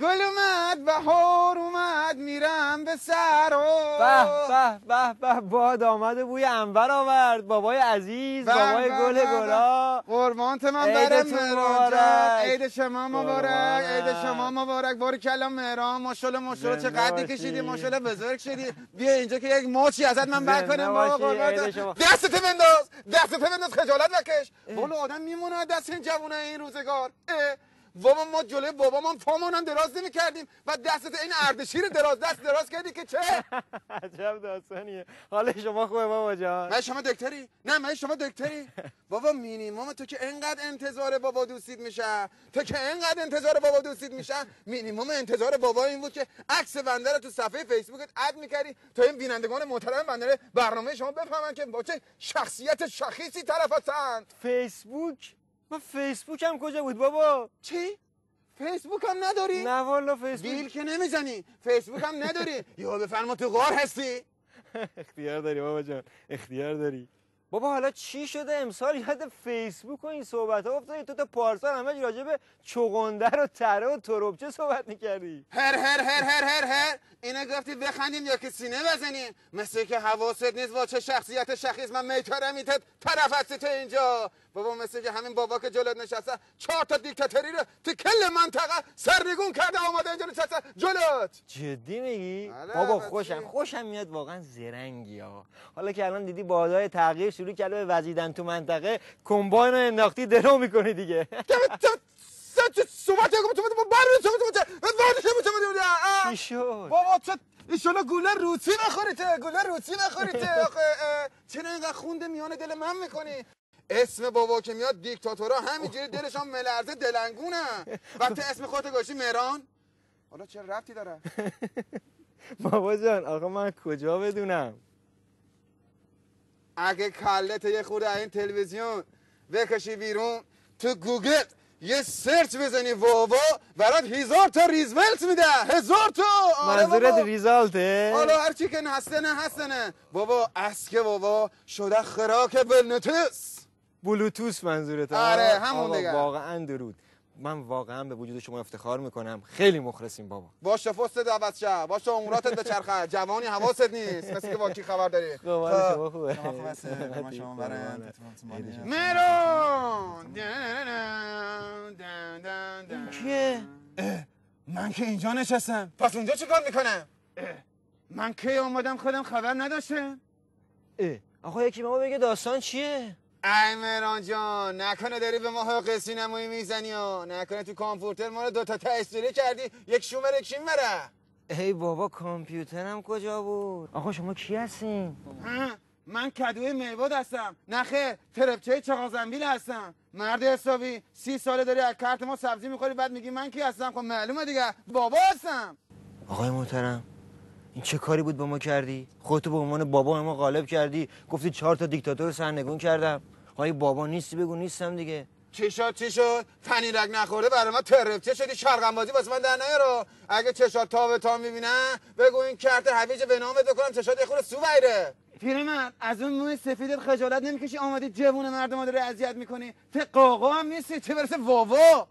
گل اومد بهار اومد میرم به سر به به به به باد آمد بوی عنبر آورد بابای عزیز بابای گل گلا قربانت من برم مهران جان عید شما مبارک عید شما مبارک باریکلا مهران ماشاءالله ماشاءالله چه قدی کشیدی ماشاءالله بزرگ شدی بیا اینجا که یک ماچی ازت من بکنم بابا قربانت دستت بنداز خجالت نکش والا آدم میمونه دست این جوونه این روزگار بابا ما جلوی بابامون پامونم دراز نمی‌کردیم و دستت این اردشیر دراز کردی که چه عجب داستانیه حالا شما خوبه بابا جان من شما دکتری نه من شما دکتری بابا مینیمم تو که انقدر انتظار بابا دوستیت میشه مینیمم انتظار بابا این بود که عکس بنده رو تو صفحه فیسبوکت اد می‌کردی تا این بینندگان محترم بنده برنامه شما بفهمن که با چه شخصیت شخیصی طرف هستند فیسبوک من فیسبوکم کجا بود بابا؟ چی؟ فیسبوک هم نداری؟ نه والا فیسبوک بیل که نمیزنی فیسبوک هم نداری یا بفرما تو غار هستی؟ اختیار داری بابا جان اختیار داری بابا حالا چی شده امسال یاد فیسبوک و این صحبت ها افتادی تو تا پارسال همه راجع به چغندر و تره و تربچه صحبت میکردی هر اینه گفتی بخندیم یا که سینه بزنیم مثل که حواست نیست با چه شخصیت شخیص من میتره میتد طرف هستی تو اینجا بابا مثل که همین بابا که جلوت نشسته 4 تا دیکتاتوری رو تو کل منطقه سرنگون کرده آمده اینجا نشسته جلوت جدی میگی؟ بابا خوشم میاد واقعا زرنگی ها حالا که الان دیدی بادای تغییر شروع کرده به وزیدن تو منطقه کمباین رو انداختی درو میکنی دیگه صحبت چی شد؟ بابا چه ایشالا گوله روسی نخوریته چرا اینقدر خونده میانه دل من میکنی اسم بابا که میاد دیکتاتورها همینجوری دلشان ملرزه دلنگونه وقتی اسم خودت گوشی مهران حالا چه ربطی داره بابا جان آقا من کجا بدونم اگه کلت یه خورده این تلویزیون بکشی بیرون تو گوگل یه سرچ بزنی بابا برات 1000 تا ریزالت میده 1000 تا منظورت ریزالته؟ حالا هرچی که هستنه بابا اسکه بابا شده خراک بلوتوث منظورته آره همون دیگه واقعا درود من واقعا به وجود شما افتخار میکنم خیلی مخلصیم بابا باشه فست دعوت شه باشه اموراتت به چرخه جوانی حواست نیست مثل که با کی خبر داری شما خوبه شما مهران کیه من که اینجا نشستم پس اونجا چیکار میکنم من کی اومدم خودم خبر نداشتم آقا یکی به ما بگه داستان چیه ای مهران جان نکنه داری به ما حقوق سینمایی میزنی و نکنه تو کامپیوتر ما رو 2 تا تستوری کردی یک شومر یک شیمره ای بابا کامپیوترم کجا بود آقا شما کی هستین من کدوی میواد هستم نخه تربچه چغازنبیل هستم مرد حسابی 30 ساله داری از کارت ما سبزی میخوری بعد میگی من کی هستم خب معلومه دیگه بابا هستم آقای محترم این چه کاری بود با ما کردی؟ خودتو به عنوان بابا ما غالب کردی گفتی 4 تا دیکتاتور سرنگون کردم های بابا نیستی بگو نیستم دیگه چی شد پنیرک نخورده برای من تربچه شدی شرقم بازی واسه من در نیارو اگه چشات تا به تا میبینن بگو این کارت هویج به نامت بکنم چشات یه خورده سو بایره پیرمرد از اون موی سفیدت خجالت نمیکشی آمدی جوون مردم داره اذیت میکنی ته قاقا هم نیستی چه برسه واوا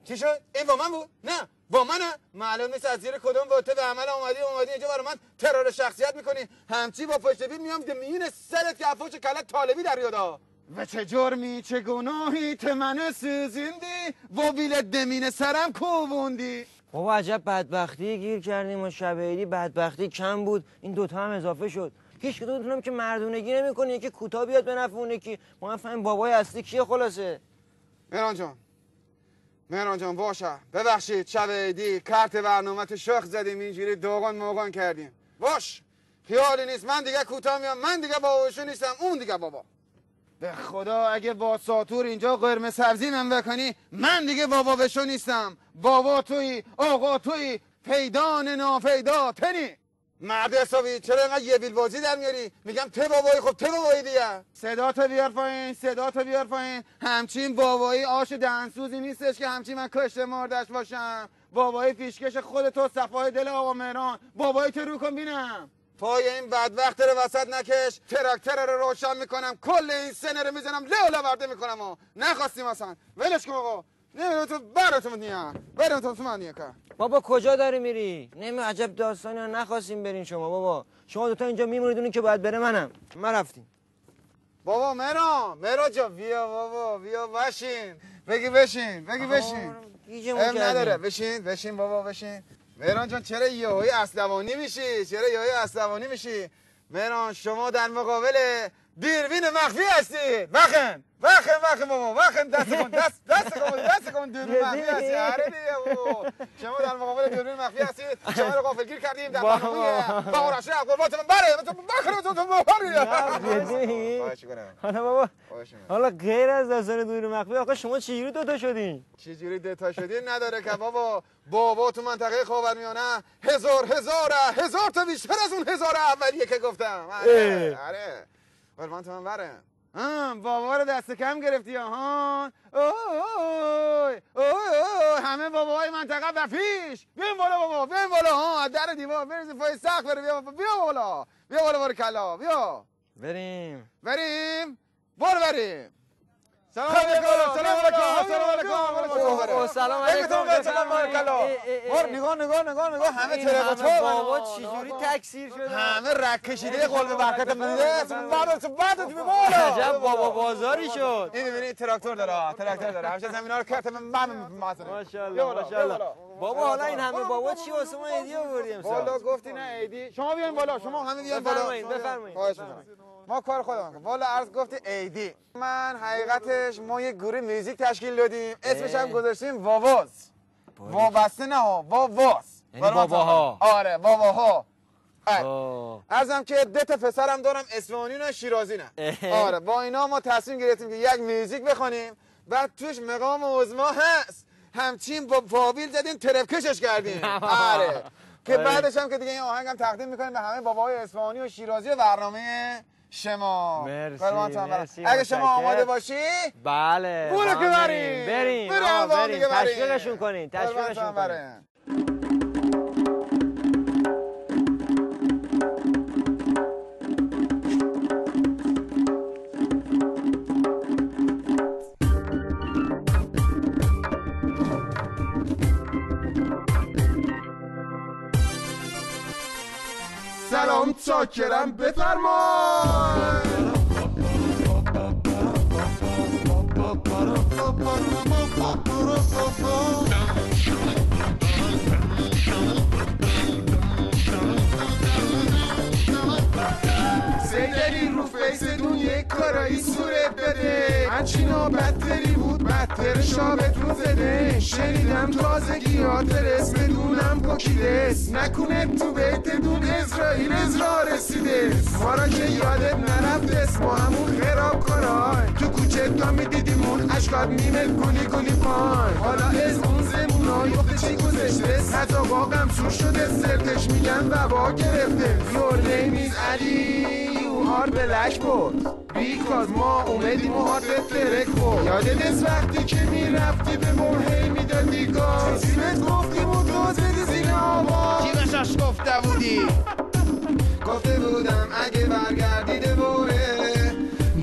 چی شد این با من بود نه با منه معلوم نیست از زیر کدوم بوته به عمل اومدی اینجا برای من ترور شخصیت میکنی همچی با پشت بید میام میین سرت که افوش کلت طالبی در یادا و چه جرمی چه گناهی ته من سوزیندی و بیلت دمین سرم کوووندی بابا عجب بدبختی گیر کردیم و شب عیدی بدبختی کم بود این دوتا هم اضافه شد هیچ کدومتونم که مردونگی نمیکنه یکی کوتاه بیاد به نفع اون یکی ما فهمیم بابای اصلی کیه خلاصه مهران جان باشه ببخشید شب عیدی کارت برنامه‌ت شخ زدیم اینجوری دوغان موقان کردیم باش خیالی نیست من دیگه کوتاه میام من دیگه باباشو نیستم اون دیگه بابا به خدا اگه با ساتور اینجا قرمه سبزی من بکنی من دیگه بابا بشو نیستم بابا تویی آقا تویی پیدان ناپیدا تنی مرد حسابی چرا اینقدر یه بیل بازی در میاری میگم ته بابایی خب ته بابایی دیگه صداتو بیار پایین همچین بابایی آش دهنسوزی نیستش که همچین من کشته مردش باشم بابایی پیشکش خودتو صفای دل آقا مهران بابایی تو رو کن بینم پای این بدبخت رو وسط نکش تراکتر رو روشن میکنم کل این سنه رو میزنم لولا ورده میکنم نخواستیم اصلا ولش کن آقا نمیدونم تو براتون نیا بریم تو من نیا کار. بابا کجا داری میری؟ عجب داستانی ها نخواستیم برین شما بابا. شما دوتا اینجا میمونید اونی که باید بره منم. ما رفتیم. بابا مرا جا بیا بابا بیا بشین. بشین. ام نداره بشین بابا بشین. مهران جان چرا یهویی عصبانی میشی؟ مهران شما در مقابل دوربین مخفی هستی. بخن بابا دست کن دوربین مخفی هستی. آره دیگه بابا شما در مقابل دوربین مخفی هستی. شما رو غافلگیر کردیم در برنامه باورش قربات من حالا بابا حالا غیر از داستان دوربین مخفی آقا شما چجوری دوتا شدین؟ چجوری دوتا شدین نداره که بابا تو منطقه خاورمیانه هزار تا بیشتر از اون 1000 اولیه که گفتم. آره قربان تو من بره. بابا رو دست کم گرفتی ها. همه باباهای منطقه و پیش بیاین بالا ها از در دیوار بریزیم پای سقف بره. بیا بالا کلا بیا بریم سلام علیکم نگاه همه ترقاتور بابا چجوری تکثیر شده همه رک کشیده قلب برکت میده بعد عجب بابا بازاری شد. این ببینید تراکتور داره همیشه زمینا رو کارت من ماشاءالله بابا حالا این همه بابا چی واسه ما هدیه آوردیم والا گفتی نه عیدی شما بیاین بالا شما همه بیاین بالا بفرمایید ما کار خودمون والا عرض گفتی عیدی من حقیقتش ما یه گروه موزیک تشکیل دادیم اسمش هم گذاشتیم واواز وابسته نه واواز یعنی باباها. آره باباها. عرضم که 2 تا پسرم دارم اصفهانی و شیرازی نه. آره با اینا ما تصمیم گرفتیم که یک موزیک بخونیم بعد توش مقام عظما هست همچین با پابیل زدیم ترفکشش کردیم. آره که بعدش هم که دیگه این آهنگم تقدیم میکنیم به همه باباهای اصفهانی و شیرازی و برنامه شما. مرسی اگه شما آماده باشی بله برو که بریم تشویقشون کنین سلام چاکرم بفرمای سیدری رو فیسدون یک کارایی صورت بده هرچینا بدتری بود بدتر شابتون زده شنیدم تازگی ها ترس بدونم پاکیدس نکنه تو بیتدون اسرائیل رسیده ما را که یادت نرفت ما همون خراب کنای تو کوچه تا میدیدیمون اشکات میمل گلی پای حالا از اون زمونا یخت چی گذشته حتی واقعم سور شده سرتش میگن وبا گرفته Your name is Ali You are black board Because ما اومدیم و هارت ترک بود یادت از وقتی که میرفتی به مرهی میدادی گاز تیمت گفتیم و دوز بدی زیر آواز تیمشش گفته بودم اگه برگردی دوباره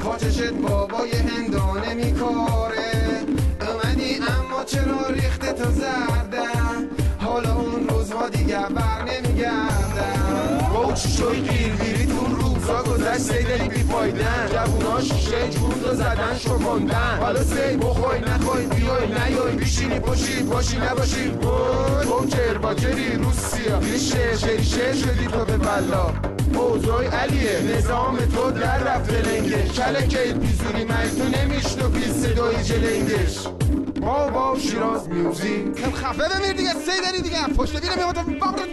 با چشت بابای هندانه میکاره اومدی اما چرا ریخته تا زردم حالا اون روزها دیگه بر نمیگردم با چی شوی گیرگیری تون روزا گذشت سیدری بی پایدن جوونا شیشه جون رو زدن شکندن حالا سی بخوای نخوای بیای نیای بیشینی باشی نباشی بوکر باکری روسیا ریشه شدی تو به بلا اوزای علیه نظام تو در رفته لنگه کلکه بیزونی تو نمیشنو صدای جلنگش با شیراز میوزیک کم خفه بمیر دیگه سیدری دیگه پشت بیره میاد بخنه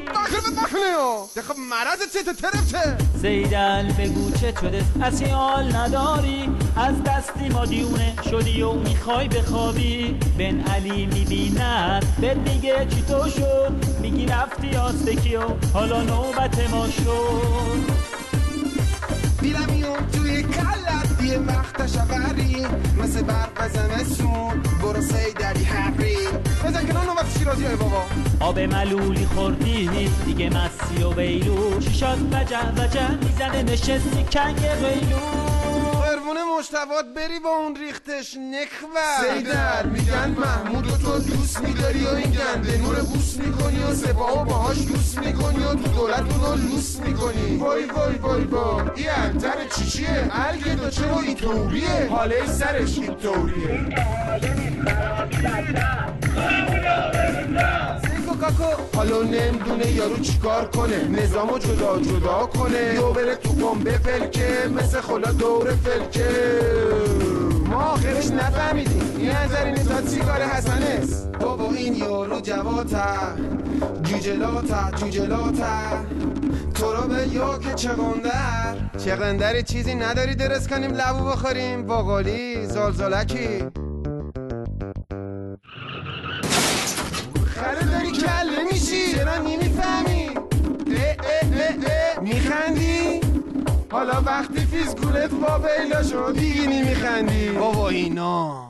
خب مرض چه تو ترفته سیدل بگو چه شده اصی حال نداری از دستی ما دیونه شدی و میخوای بخوابی بن علی میبیند به دیگه چی تو شد میگی رفتی آستکی و حالا نوبت ما شد میرمیون توی کلت یه وقت شبری مثل برق زمستون برو سیدری حقی بزن کنان نوبت شیرازی های بابا آب ملولی خوردی دیگه مسی و بیلو شیشات وجه میزنه نشستی کنگ بیلو زبون مشتبات بری با اون ریختش نکبر سیدر میگن محمود و تو دوست میداری و این گنده نور بوس میکنی و سپاهو باهاش دوست میکنی و تو دولتون رو لوس میکنی وای وای وای وای این انتر چیچیه الگه دو چرا این طوریه حاله سرش این طوریه حالا نمیدونه یارو چیکار کنه نظامو جدا جدا کنه یو بره تو بمب فلکه مثل خلا دور فلکه ما آخرش نفهمیدیم این نظرین تا سیگار حسن است بابا این یارو جواتر جوجلاتا تو رو به یا که چغندر چیزی نداری درست کنیم لبو بخوریم باقالی زالزالکی خره داری کله میشی چرا نمیفهمی میخندی حالا وقتی فیزگولت با بیلا شد دیگه نمیخندی بابا اینا